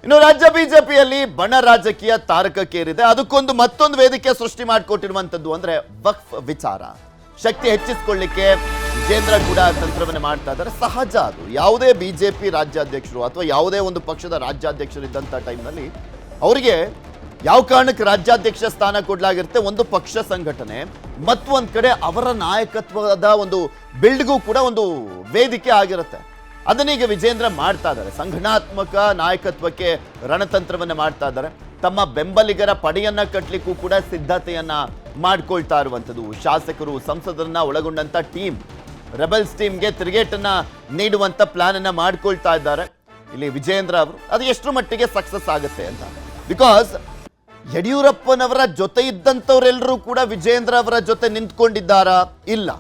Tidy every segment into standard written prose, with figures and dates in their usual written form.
ಇನ್ನು ರಾಜ್ಯ ಬಿಜೆಪಿಯಲ್ಲಿ ಬಣ ರಾಜಕೀಯ ತಾರಕಕ್ಕೇರಿದೆ. ಅದಕ್ಕೊಂದು ಮತ್ತೊಂದು ವೇದಿಕೆ ಸೃಷ್ಟಿ ಮಾಡಿಕೊಟ್ಟಿರುವಂತದ್ದು ಅಂದ್ರೆ ವಕ್ಫ್ ವಿಚಾರ. ಶಕ್ತಿ ಹೆಚ್ಚಿಸಿಕೊಳ್ಳಿಕ್ಕೆ ವಿಜೇಂದ್ರ ಕೂಡ ತಂತ್ರವನ್ನು ಮಾಡ್ತಾ ಇದ್ದಾರೆ. ಸಹಜ ಅದು. ಯಾವುದೇ ಬಿಜೆಪಿ ರಾಜ್ಯಾಧ್ಯಕ್ಷರು ಅಥವಾ ಯಾವುದೇ ಒಂದು ಪಕ್ಷದ ರಾಜ್ಯಾಧ್ಯಕ್ಷರು ಇದ್ದಂಥ ಟೈಮ್ನಲ್ಲಿ ಅವರಿಗೆ ಯಾವ ಕಾರಣಕ್ಕೆ ರಾಜ್ಯಾಧ್ಯಕ್ಷ ಸ್ಥಾನ ಕೊಡಲಾಗಿರುತ್ತೆ, ಒಂದು ಪಕ್ಷ ಸಂಘಟನೆ ಮತ್ತೊಂದು ಕಡೆ ಅವರ ನಾಯಕತ್ವದ ಒಂದು ಬಿಲ್ಡ್ಗೂ ಕೂಡ ಒಂದು ವೇದಿಕೆ ಆಗಿರುತ್ತೆ. ಅದನ್ನೀಗ ವಿಜೇಂದ್ರ ಮಾಡ್ತಾ ಇದ್ದಾರೆ. ಸಂಘಟನಾತ್ಮಕ ನಾಯಕತ್ವಕ್ಕೆ ರಣತಂತ್ರವನ್ನ ಮಾಡ್ತಾ ಇದ್ದಾರೆ. ತಮ್ಮ ಬೆಂಬಲಿಗರ ಪಡೆಯನ್ನ ಕಟ್ಟಲಿಕ್ಕೂ ಕೂಡ ಸಿದ್ಧತೆಯನ್ನ ಮಾಡ್ಕೊಳ್ತಾ ಇರುವಂಥದ್ದು. ಶಾಸಕರು ಸಂಸದರನ್ನ ಒಳಗೊಂಡಂತ ಟೀಮ್, ರೆಬಲ್ಸ್ ಟೀಮ್ಗೆ ತಿರುಗೇಟನ್ನ ನೀಡುವಂತ ಪ್ಲಾನ್ ಅನ್ನ ಮಾಡ್ಕೊಳ್ತಾ ಇದ್ದಾರೆ ಇಲ್ಲಿ ವಿಜೇಂದ್ರ ಅವರು. ಅದು ಎಷ್ಟು ಮಟ್ಟಿಗೆ ಸಕ್ಸಸ್ ಆಗುತ್ತೆ ಅಂತ. ಬಿಕಾಸ್ ಯಡಿಯೂರಪ್ಪನವರ ಜೊತೆ ಇದ್ದಂಥವರೆಲ್ಲರೂ ಕೂಡ ವಿಜೇಂದ್ರ ಅವರ ಜೊತೆ ನಿಂತ್ಕೊಂಡಿದ್ದಾರಾ? ಇಲ್ಲ.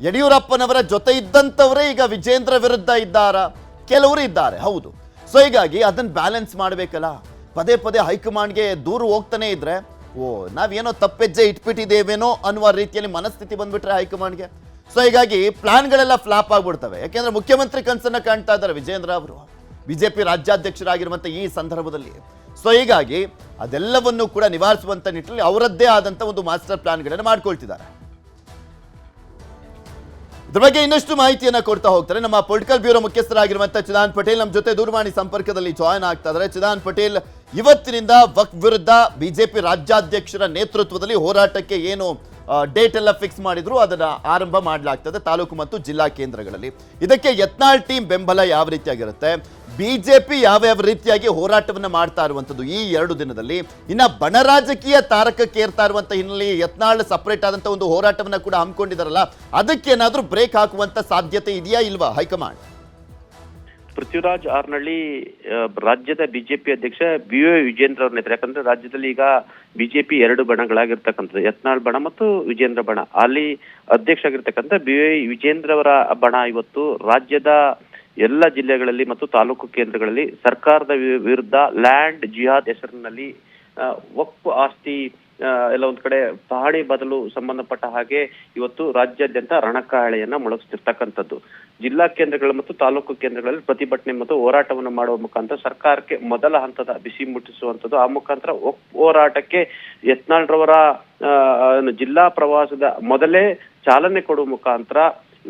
ಯಡಿಯೂರಪ್ಪನವರ ಜೊತೆ ಇದ್ದಂಥವರೇ ಈಗ ವಿಜೇಂದ್ರ ವಿರುದ್ಧ ಇದ್ದಾರಾ? ಕೆಲವರು ಇದ್ದಾರೆ, ಹೌದು. ಸೊ ಹೀಗಾಗಿ ಅದನ್ನು ಬ್ಯಾಲೆನ್ಸ್ ಮಾಡಬೇಕಲ್ಲ. ಪದೇ ಪದೇ ಹೈಕಮಾಂಡ್ಗೆ ದೂರ ಹೋಗ್ತಾನೆ ಇದ್ರೆ ನಾವೇನೋ ತಪ್ಪೆಜ್ಜೆ ಇಟ್ಬಿಟ್ಟಿದ್ದೇವೇನೋ ಅನ್ನುವ ರೀತಿಯಲ್ಲಿ ಮನಸ್ಥಿತಿ ಬಂದ್ಬಿಟ್ರೆ ಹೈಕಮಾಂಡ್ಗೆ. ಸೊ ಹೀಗಾಗಿ ಪ್ಲಾನ್ಗಳೆಲ್ಲ ಫ್ಲಾಪ್ ಆಗ್ಬಿಡ್ತವೆ. ಯಾಕೆಂದ್ರೆ ಮುಖ್ಯಮಂತ್ರಿ ಕನಸನ್ನ ಕಾಣ್ತಾ ಇದ್ದಾರೆ ವಿಜೇಂದ್ರ ಅವರು ಬಿಜೆಪಿ ರಾಜ್ಯಾಧ್ಯಕ್ಷರಾಗಿರುವಂತ ಈ ಸಂದರ್ಭದಲ್ಲಿ. ಸೊ ಹೀಗಾಗಿ ಅದೆಲ್ಲವನ್ನು ಕೂಡ ನಿವಾರಿಸುವಂತ ನಿಟ್ಟಿನಲ್ಲಿ ಅವರದ್ದೇ ಆದಂತ ಒಂದು ಮಾಸ್ಟರ್ ಪ್ಲಾನ್ಗಳನ್ನು ಮಾಡ್ಕೊಳ್ತಿದ್ದಾರೆ. ಇದ್ರ ಬಗ್ಗೆ ಇನ್ನಷ್ಟು ಮಾಹಿತಿಯನ್ನ ಕೊಡ್ತಾ ಹೋಗ್ತಾರೆ ನಮ್ಮ ಪೊಲಿಟಿಕಲ್ ಬ್ಯೂರೋ ಮುಖ್ಯಸ್ಥರಾಗಿರುವಂತಹ ಚಿದಾನ್ ಪಟೇಲ್ ನಮ್ಮ ಜೊತೆ ದೂರವಾಣಿ ಸಂಪರ್ಕದಲ್ಲಿ ಜಾಯ್ನ್ ಆಗ್ತಾ ಇದ್ದಾರೆ. ಚಿದಾನ್ ಪಟೇಲ್, ಇವತ್ತಿನಿಂದ ವಕ್ಫ್ ವಿರುದ್ಧ ಬಿಜೆಪಿ ರಾಜ್ಯಾಧ್ಯಕ್ಷರ ನೇತೃತ್ವದಲ್ಲಿ ಹೋರಾಟಕ್ಕೆ ಏನು ಡೇಟ್ ಎಲ್ಲ ಫಿಕ್ಸ್ ಮಾಡಿದ್ರು ಅದನ್ನ ಆರಂಭ ಮಾಡಲಾಗ್ತದೆ ತಾಲೂಕು ಮತ್ತು ಜಿಲ್ಲಾ ಕೇಂದ್ರಗಳಲ್ಲಿ. ಇದಕ್ಕೆ ಯತ್ನಾಳ್ ಟೀಮ್ ಬೆಂಬಲ ಯಾವ ರೀತಿಯಾಗಿರುತ್ತೆ, ಬಿಜೆಪಿ ಯಾವ್ಯಾವ ರೀತಿಯಾಗಿ ಹೋರಾಟವನ್ನ ಮಾಡ್ತಾ ಇರುವಂತದ್ದು ಈ 2 ದಿನದಲ್ಲಿ, ಇನ್ನ ಬಣ ರಾಜಕೀಯ ತಾರಕಕ್ಕೇರ್ತಾ ಇರುವಂತ ಹಿನ್ನೆಲೆ ಯತ್ನಾಳ್ ಸಪರೇಟ್ ಆದಂತ ಒಂದು ಹೋರಾಟವನ್ನ ಕೂಡ ಹಮ್ಮಿಕೊಂಡಿದಾರಲ್ಲ, ಅದಕ್ಕೇನಾದ್ರೂ ಬ್ರೇಕ್ ಹಾಕುವಂತ ಸಾಧ್ಯತೆ ಇದೆಯಾ ಇಲ್ವಾ ಹೈಕಮಾಂಡ್? ಪೃಥ್ವಿರಾಜ್ ಹಾರ್ನಳ್ಳಿ ರಾಜ್ಯದ ಬಿಜೆಪಿ ಅಧ್ಯಕ್ಷ BY ವಿಜೇಂದ್ರ ಅವ್ರ ನೇತೃತ್ವ. ಯಾಕಂದ್ರೆ ರಾಜ್ಯದಲ್ಲಿ ಈಗ ಬಿಜೆಪಿ 2 ಬಣಗಳಾಗಿರ್ತಕ್ಕಂಥದ್ದು, ಯತ್ನಾಳ್ ಬಣ ಮತ್ತು ವಿಜೇಂದ್ರ ಬಣ. ಅಲ್ಲಿ ಅಧ್ಯಕ್ಷ ಆಗಿರ್ತಕ್ಕಂಥ BY ವಿಜೇಂದ್ರ ಅವರ ಬಣ ಇವತ್ತು ರಾಜ್ಯದ ಎಲ್ಲ ಜಿಲ್ಲೆಗಳಲ್ಲಿ ಮತ್ತು ತಾಲೂಕು ಕೇಂದ್ರಗಳಲ್ಲಿ ಸರ್ಕಾರದ ವಿರುದ್ಧ ಲ್ಯಾಂಡ್ ಜಿಹಾದ್ ಹೆಸರಿನಲ್ಲಿ ವಕ್ಫ್ ಆಸ್ತಿ ಎಲ್ಲ ಒಂದ್ ಕಡೆ ಪಹಣಿ ಬದಲು ಸಂಬಂಧಪಟ್ಟ ಹಾಗೆ ಇವತ್ತು ರಾಜ್ಯಾದ್ಯಂತ ರಣಕಾಳೆಯನ್ನ ಮೊಳಗಿಸ್ತಿರ್ತಕ್ಕಂಥದ್ದು. ಜಿಲ್ಲಾ ಕೇಂದ್ರಗಳು ಮತ್ತು ತಾಲೂಕು ಕೇಂದ್ರಗಳಲ್ಲಿ ಪ್ರತಿಭಟನೆ ಮತ್ತು ಹೋರಾಟವನ್ನು ಮಾಡುವ ಮುಖಾಂತರ ಸರ್ಕಾರಕ್ಕೆ ಮೊದಲ ಹಂತದ ಬಿಸಿ ಮುಟ್ಟಿಸುವಂಥದ್ದು. ಆ ಮುಖಾಂತರ ಹೋರಾಟಕ್ಕೆ ಯತ್ನಾಳ್ ರವರ ಜಿಲ್ಲಾ ಪ್ರವಾಸದ ಮೊದಲೇ ಚಾಲನೆ ಕೊಡುವ ಮುಖಾಂತರ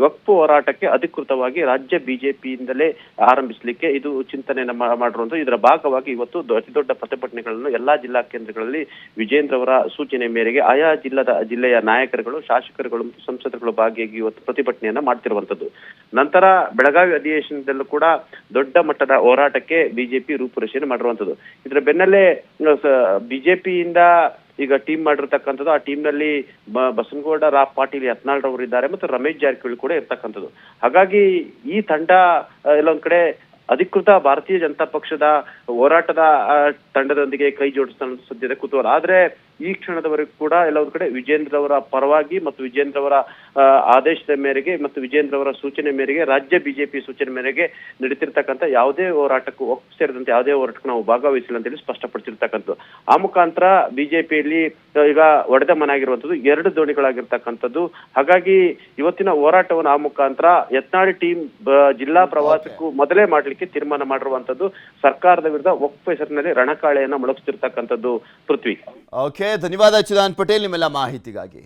ವಕ್ಫ್ ಹೋರಾಟಕ್ಕೆ ಅಧಿಕೃತವಾಗಿ ರಾಜ್ಯ ಬಿಜೆಪಿಯಿಂದಲೇ ಆರಂಭಿಸಲಿಕ್ಕೆ ಇದು ಚಿಂತನೆಯನ್ನ ಮಾಡಿರುವಂಥದ್ದು. ಇದರ ಭಾಗವಾಗಿ ಇವತ್ತು ಅತಿ ದೊಡ್ಡ ಪ್ರತಿಭಟನೆಗಳನ್ನು ಎಲ್ಲಾ ಜಿಲ್ಲಾ ಕೇಂದ್ರಗಳಲ್ಲಿ ವಿಜೇಂದ್ರ ಅವರ ಸೂಚನೆ ಮೇರೆಗೆ ಆಯಾ ಜಿಲ್ಲೆಯ ನಾಯಕರುಗಳು, ಶಾಸಕರುಗಳು ಮತ್ತು ಸಂಸದರುಗಳು ಭಾಗಿಯಾಗಿ ಇವತ್ತು ಪ್ರತಿಭಟನೆಯನ್ನ ಮಾಡ್ತಿರುವಂತದ್ದು. ನಂತರ ಬೆಳಗಾವಿ ಅಧಿವೇಶನದಲ್ಲೂ ಕೂಡ ದೊಡ್ಡ ಮಟ್ಟದ ಹೋರಾಟಕ್ಕೆ ಬಿಜೆಪಿ ರೂಪುರೇಷಣೆ ಮಾಡಿರುವಂತದ್ದು. ಇದರ ಬೆನ್ನಲ್ಲೇ ಬಿಜೆಪಿಯಿಂದ ಈಗ ಟೀಮ್ ಮಾಡಿರ್ತಕ್ಕಂಥದ್ದು. ಆ ಟೀಮ್ ನಲ್ಲಿ ಬಸನಗೌಡ ರಾವ್ ಪಾಟೀಲ್ ಯತ್ನಾಳ್ ರವರು ಇದ್ದಾರೆ ಮತ್ತು ರಮೇಶ್ ಜಾರಕಿಹೊಳಿ ಕೂಡ ಇರ್ತಕ್ಕಂಥದ್ದು. ಹಾಗಾಗಿ ಈ ತಂಡ ಎಲ್ಲ ಒಂದ್ ಕಡೆ ಅಧಿಕೃತ ಭಾರತೀಯ ಜನತಾ ಪಕ್ಷದ ಹೋರಾಟದ ತಂಡದೊಂದಿಗೆ ಕೈ ಜೋಡಿಸ್ತಾ ಸದ್ಯದ ಕುತೂಹಲ. ಆದ್ರೆ ಈ ಕ್ಷಣದವರೆಗೂ ಕೂಡ ಎಲ್ಲ ಒಂದ್ ಕಡೆ ವಿಜೇಂದ್ರ ಅವರ ಪರವಾಗಿ ಮತ್ತು ವಿಜೇಂದ್ರ ಅವರ ಆದೇಶದ ಮೇರೆಗೆ ಮತ್ತು ವಿಜೇಂದ್ರ ಅವರ ಸೂಚನೆ ಮೇರೆಗೆ, ರಾಜ್ಯ ಬಿಜೆಪಿ ಸೂಚನೆ ಮೇರೆಗೆ ನಡೀತಿರ್ತಕ್ಕಂಥ ಯಾವುದೇ ಹೋರಾಟಕ್ಕೂ ವಕ್ಫ್ ಸೇರಿದಂತೆ ಯಾವುದೇ ಹೋರಾಟಕ್ಕೂ ನಾವು ಭಾಗವಹಿಸಿಲ್ಲ ಅಂತೇಳಿ ಸ್ಪಷ್ಟಪಡಿಸಿರ್ತಕ್ಕಂಥದ್ದು. ಆ ಮುಖಾಂತರ ಬಿಜೆಪಿಯಲ್ಲಿ ಈಗ ಒಡೆದ ಮನಾಗಿರುವಂಥದ್ದು 2 ದೋಣಿಗಳಾಗಿರ್ತಕ್ಕಂಥದ್ದು. ಹಾಗಾಗಿ ಇವತ್ತಿನ ಹೋರಾಟವನ್ನು ಆ ಮುಖಾಂತರ ಯತ್ನಾಳ್ ಟೀಮ್ ಜಿಲ್ಲಾ ಪ್ರವಾಸಕ್ಕೂ ಮೊದಲೇ ಮಾಡ್ಲಿಕ್ಕೆ ತೀರ್ಮಾನ ಮಾಡಿರುವಂತದ್ದು. ಸರ್ಕಾರದ ವಿರುದ್ಧ ವಕ್ಫ್ ಹೆಸರಿನಲ್ಲಿ ರಣಕಾಳೆಯನ್ನ ಮೊಳಗಿಸ್ತಿರ್ತಕ್ಕಂಥದ್ದು. ಪೃಥ್ವಿ. ಓಕೆ, ಧನ್ಯವಾದ ಚಿದಾನ್ ಪಟೇಲ್ ನಿಮ್ಮೆಲ್ಲ ಮಾಹಿತಿಗಾಗಿ.